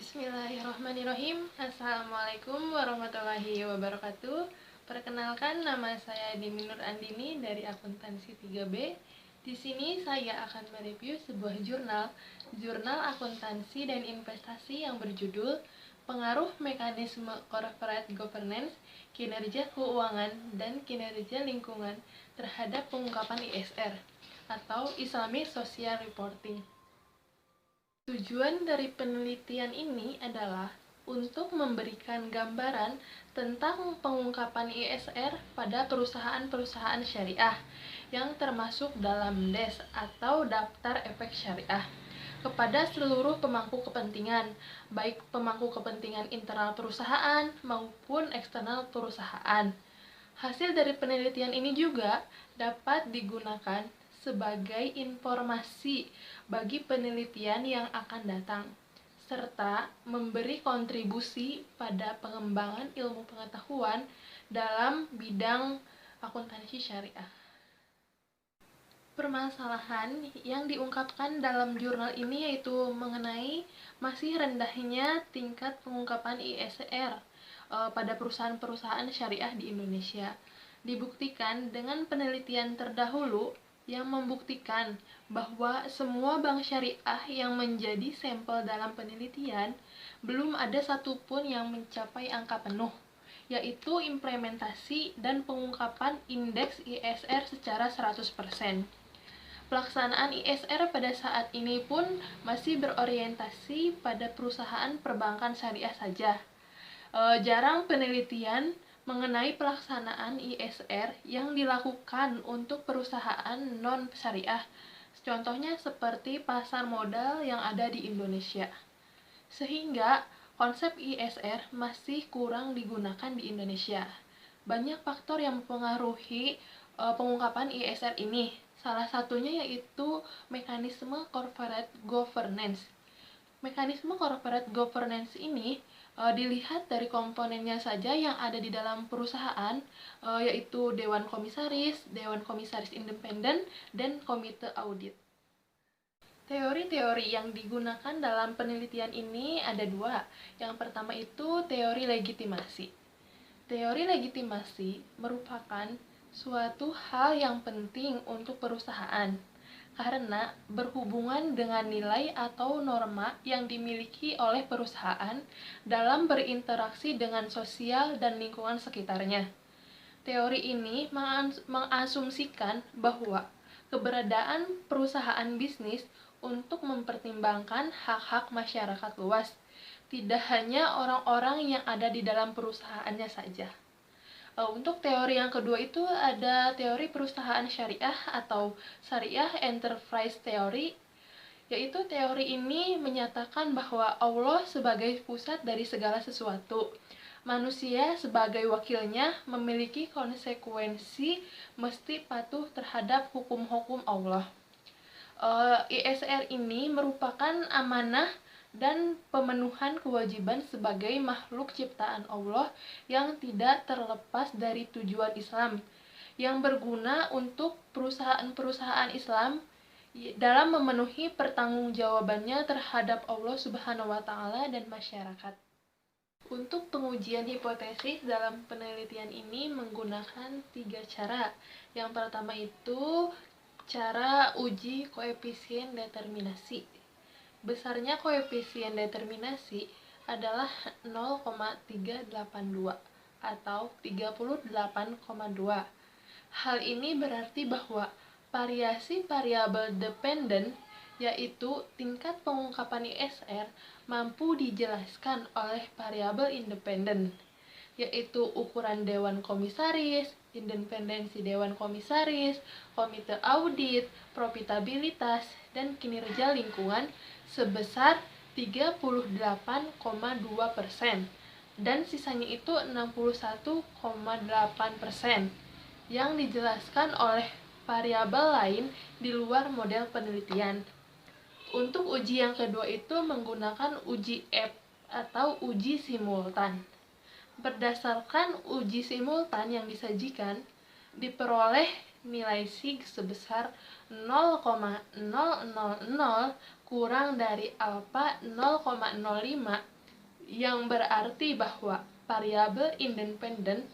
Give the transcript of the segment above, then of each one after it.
Bismillahirrahmanirrahim. Assalamualaikum warahmatullahi wabarakatuh. Perkenalkan, nama saya Dini Nur Andini dari Akuntansi 3B. Di sini saya akan mereview sebuah jurnal akuntansi dan investasi yang berjudul Pengaruh Mekanisme Corporate Governance, Kinerja Keuangan dan Kinerja Lingkungan terhadap Pengungkapan ISR atau Islamic Social Reporting. Tujuan dari penelitian ini adalah untuk memberikan gambaran tentang pengungkapan ISR pada perusahaan-perusahaan syariah yang termasuk dalam DES atau Daftar Efek Syariah kepada seluruh pemangku kepentingan, baik pemangku kepentingan internal perusahaan maupun eksternal perusahaan. Hasil dari penelitian ini juga dapat digunakan sebagai informasi bagi penelitian yang akan datang, serta memberi kontribusi pada pengembangan ilmu pengetahuan dalam bidang akuntansi syariah. Permasalahan yang diungkapkan dalam jurnal ini yaitu mengenai masih rendahnya tingkat pengungkapan ISR pada perusahaan-perusahaan syariah di Indonesia. Dibuktikan dengan penelitian terdahulu yang membuktikan bahwa semua bank syariah yang menjadi sampel dalam penelitian belum ada satupun yang mencapai angka penuh, yaitu implementasi dan pengungkapan indeks ISR secara 100%. Pelaksanaan ISR pada saat ini pun masih berorientasi pada perusahaan perbankan syariah saja. Jarang penelitian mengenai pelaksanaan ISR yang dilakukan untuk perusahaan non-syariah, contohnya seperti pasar modal yang ada di Indonesia. Sehingga konsep ISR masih kurang digunakan di Indonesia. Banyak faktor yang mempengaruhi pengungkapan ISR ini. Salah satunya yaitu mekanisme corporate governance. Mekanisme corporate governance ini dilihat dari komponennya saja yang ada di dalam perusahaan, yaitu Dewan Komisaris Independen, dan Komite Audit. Teori-teori yang digunakan dalam penelitian ini ada dua. Yang pertama itu teori legitimasi. Teori legitimasi merupakan suatu hal yang penting untuk perusahaan, karena berhubungan dengan nilai atau norma yang dimiliki oleh perusahaan dalam berinteraksi dengan sosial dan lingkungan sekitarnya. Teori ini mengasumsikan bahwa keberadaan perusahaan bisnis untuk mempertimbangkan hak-hak masyarakat luas, tidak hanya orang-orang yang ada di dalam perusahaannya saja. Untuk teori yang kedua itu ada teori perusahaan syariah atau Syariah Enterprise Theory, yaitu teori ini menyatakan bahwa Allah sebagai pusat dari segala sesuatu. Manusia sebagai wakilnya memiliki konsekuensi mesti patuh terhadap hukum-hukum Allah. ISR ini merupakan amanah dan pemenuhan kewajiban sebagai makhluk ciptaan Allah yang tidak terlepas dari tujuan Islam, yang berguna untuk perusahaan-perusahaan Islam dalam memenuhi pertanggungjawabannya terhadap Allah Subhanahu wa Ta'ala dan masyarakat. Untuk pengujian hipotesis dalam penelitian ini menggunakan 3 cara. Yang pertama itu cara uji koefisien determinasi. Besarnya koefisien determinasi adalah 0,382 atau 38,2. Hal ini berarti bahwa variasi variabel dependen, yaitu tingkat pengungkapan ISR, mampu dijelaskan oleh variabel independen, yaitu ukuran Dewan Komisaris, independensi Dewan Komisaris, Komite Audit, profitabilitas, dan kinerja lingkungan sebesar 38,2%, dan sisanya itu 61,8% yang dijelaskan oleh variabel lain di luar model penelitian. Untuk uji yang kedua itu menggunakan uji EP atau uji simultan. Berdasarkan uji simultan yang disajikan, diperoleh nilai sig sebesar 0,000 kurang dari alfa 0,05 yang berarti bahwa variabel independen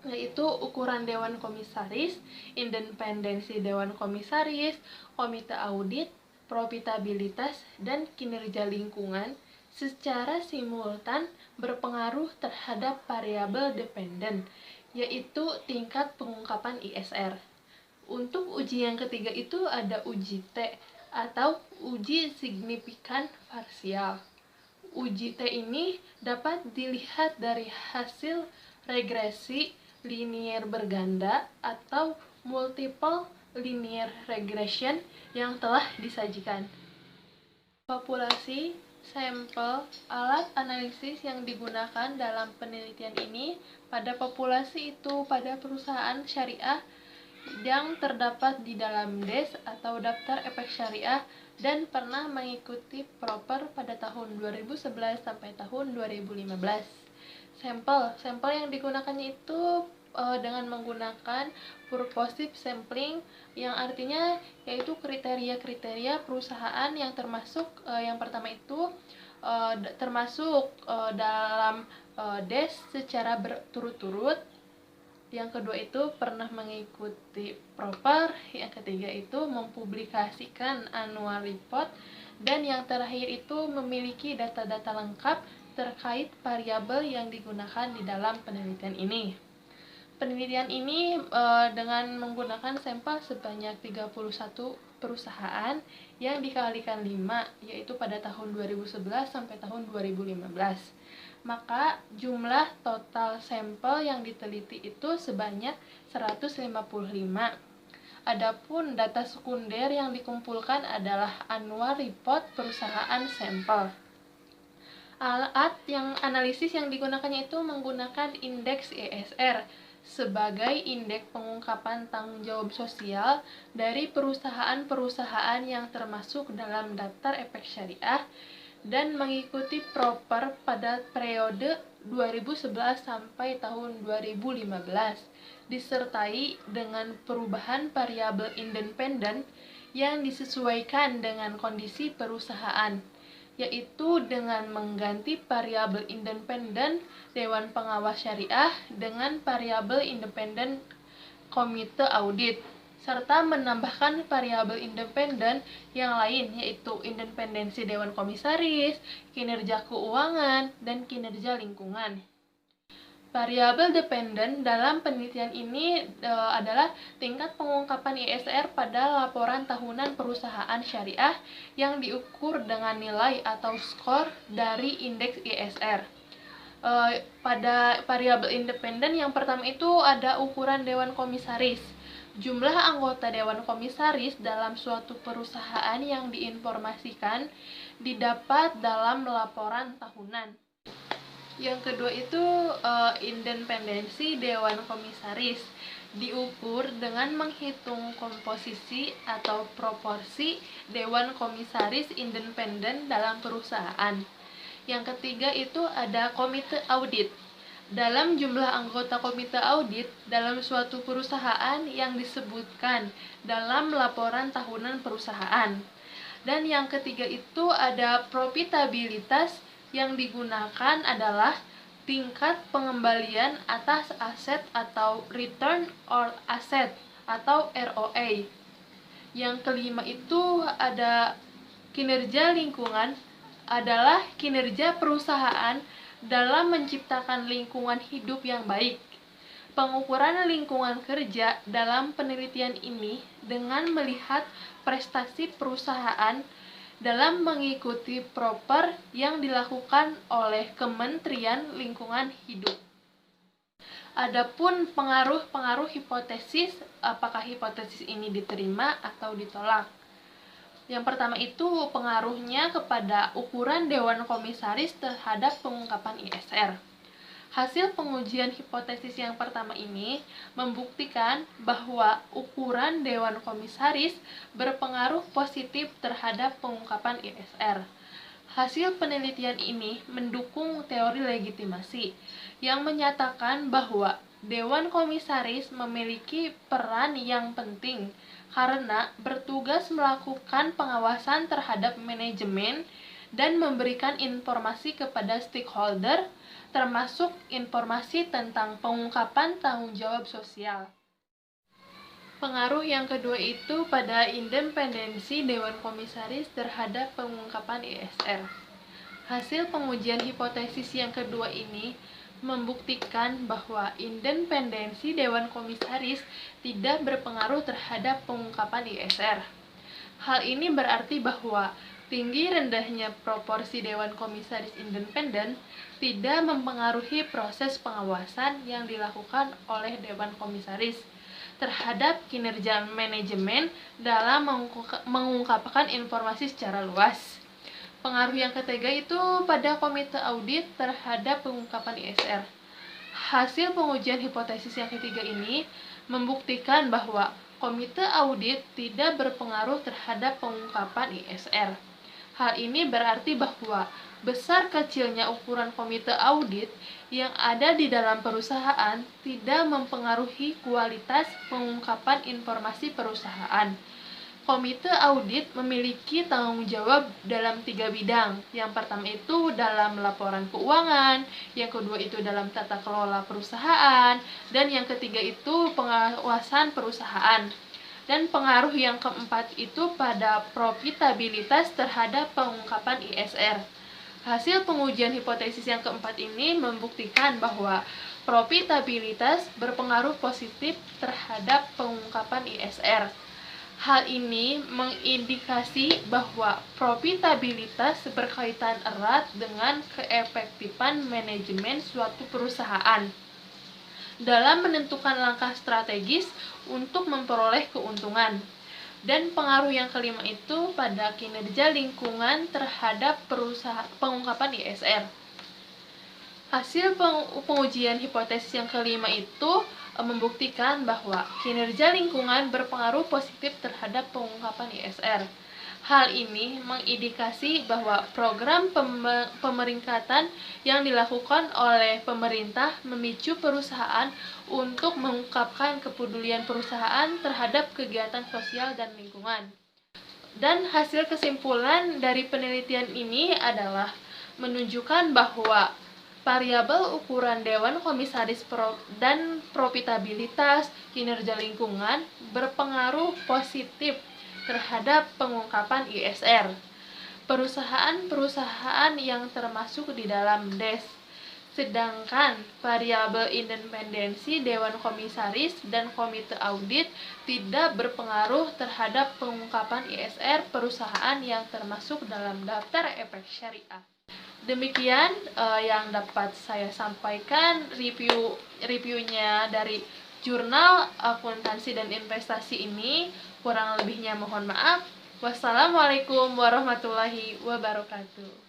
yaitu ukuran Dewan Komisaris, independensi Dewan Komisaris, komite audit, profitabilitas, dan kinerja lingkungan secara simultan berpengaruh terhadap variabel dependen, yaitu tingkat pengungkapan ISR. Untuk uji yang ketiga itu ada uji T atau uji signifikan parsial. Uji T ini dapat dilihat dari hasil regresi linear berganda atau multiple linear regression yang telah disajikan. Populasi, sampel, alat analisis yang digunakan dalam penelitian ini pada populasi itu pada perusahaan syariah yang terdapat di dalam DES atau Daftar Efek Syariah dan pernah mengikuti proper pada tahun 2011 sampai tahun 2015. Sampel yang digunakannya itu dengan menggunakan purposive sampling, yang artinya yaitu kriteria-kriteria perusahaan yang termasuk yang pertama itu termasuk dalam DES secara berturut-turut, yang kedua itu pernah mengikuti proper, yang ketiga itu mempublikasikan annual report, dan yang terakhir itu memiliki data-data lengkap terkait variabel yang digunakan di dalam penelitian ini. Penelitian ini dengan menggunakan sampel sebanyak 31 perusahaan yang dikalikan 5, yaitu pada tahun 2011 sampai tahun 2015. Maka jumlah total sampel yang diteliti itu sebanyak 155. Adapun data sekunder yang dikumpulkan adalah annual report perusahaan sampel. Alat yang analisis yang digunakannya itu menggunakan indeks ISR sebagai indeks pengungkapan tanggung jawab sosial dari perusahaan-perusahaan yang termasuk dalam daftar efek syariah dan mengikuti proper pada periode 2011 sampai tahun 2015, disertai dengan perubahan variabel independen yang disesuaikan dengan kondisi perusahaan, yaitu dengan mengganti variabel independen Dewan Pengawas Syariah dengan variabel independen komite audit, serta menambahkan variabel independen yang lain, yaitu independensi Dewan Komisaris, kinerja keuangan, dan kinerja lingkungan. Variabel dependen dalam penelitian ini adalah tingkat pengungkapan ISR pada laporan tahunan perusahaan syariah yang diukur dengan nilai atau skor dari indeks ISR. Pada variabel independen yang pertama itu ada ukuran Dewan Komisaris. Jumlah anggota Dewan Komisaris dalam suatu perusahaan yang diinformasikan didapat dalam laporan tahunan. Yang kedua itu independensi Dewan Komisaris, diukur dengan menghitung komposisi atau proporsi Dewan Komisaris independen dalam perusahaan. Yang ketiga itu ada komite audit. Dalam jumlah anggota komite audit dalam suatu perusahaan yang disebutkan dalam laporan tahunan perusahaan. Dan yang ketiga itu ada profitabilitas, yang digunakan adalah tingkat pengembalian atas aset atau return on asset atau ROA. Yang kelima itu ada kinerja lingkungan, adalah kinerja perusahaan dalam menciptakan lingkungan hidup yang baik. Pengukuran lingkungan kerja dalam penelitian ini dengan melihat prestasi perusahaan dalam mengikuti proper yang dilakukan oleh Kementerian Lingkungan Hidup. Adapun pengaruh hipotesis, apakah hipotesis ini diterima atau ditolak? Yang pertama itu pengaruhnya kepada ukuran Dewan Komisaris terhadap pengungkapan ISR. Hasil pengujian hipotesis yang pertama ini membuktikan bahwa ukuran Dewan Komisaris berpengaruh positif terhadap pengungkapan ISR. Hasil penelitian ini mendukung teori legitimasi yang menyatakan bahwa Dewan Komisaris memiliki peran yang penting karena bertugas melakukan pengawasan terhadap manajemen dan memberikan informasi kepada stakeholder, termasuk informasi tentang pengungkapan tanggung jawab sosial. Pengaruh yang kedua itu pada independensi Dewan Komisaris terhadap pengungkapan ISR. Hasil pengujian hipotesis yang kedua ini membuktikan bahwa independensi Dewan Komisaris tidak berpengaruh terhadap pengungkapan ISR. Hal ini berarti bahwa tinggi rendahnya proporsi Dewan Komisaris independen tidak mempengaruhi proses pengawasan yang dilakukan oleh Dewan Komisaris terhadap kinerja manajemen dalam mengungkapkan informasi secara luas. Pengaruh yang ketiga itu pada komite audit terhadap pengungkapan ISR. Hasil pengujian hipotesis yang ketiga ini membuktikan bahwa komite audit tidak berpengaruh terhadap pengungkapan ISR. Hal ini berarti bahwa besar kecilnya ukuran komite audit yang ada di dalam perusahaan tidak mempengaruhi kualitas pengungkapan informasi perusahaan. Komite audit memiliki tanggung jawab dalam 3 bidang. Yang pertama itu dalam laporan keuangan, yang kedua itu dalam tata kelola perusahaan, dan yang ketiga itu pengawasan perusahaan. Dan pengaruh yang keempat itu pada profitabilitas terhadap pengungkapan ISR. Hasil pengujian hipotesis yang keempat ini membuktikan bahwa profitabilitas berpengaruh positif terhadap pengungkapan ISR. Hal ini mengindikasi bahwa profitabilitas berkaitan erat dengan keefektifan manajemen suatu perusahaan dalam menentukan langkah strategis untuk memperoleh keuntungan. Dan pengaruh yang kelima itu pada kinerja lingkungan terhadap pengungkapan ISR. Hasil pengujian hipotesis yang kelima itu membuktikan bahwa kinerja lingkungan berpengaruh positif terhadap pengungkapan ISR. Hal ini mengindikasi bahwa program pemeringkatan yang dilakukan oleh pemerintah memicu perusahaan untuk mengungkapkan kepedulian perusahaan terhadap kegiatan sosial dan lingkungan. Dan hasil kesimpulan dari penelitian ini adalah menunjukkan bahwa variabel ukuran Dewan Komisaris dan profitabilitas kinerja lingkungan berpengaruh positif terhadap pengungkapan ISR. Perusahaan-perusahaan yang termasuk di dalam DES, sedangkan variabel independensi Dewan Komisaris dan Komite Audit tidak berpengaruh terhadap pengungkapan ISR perusahaan yang termasuk dalam daftar efek syariah. Demikian yang dapat saya sampaikan reviewnya dari Jurnal Akuntansi dan Investasi ini. Kurang lebihnya mohon maaf. Wassalamualaikum warahmatullahi wabarakatuh.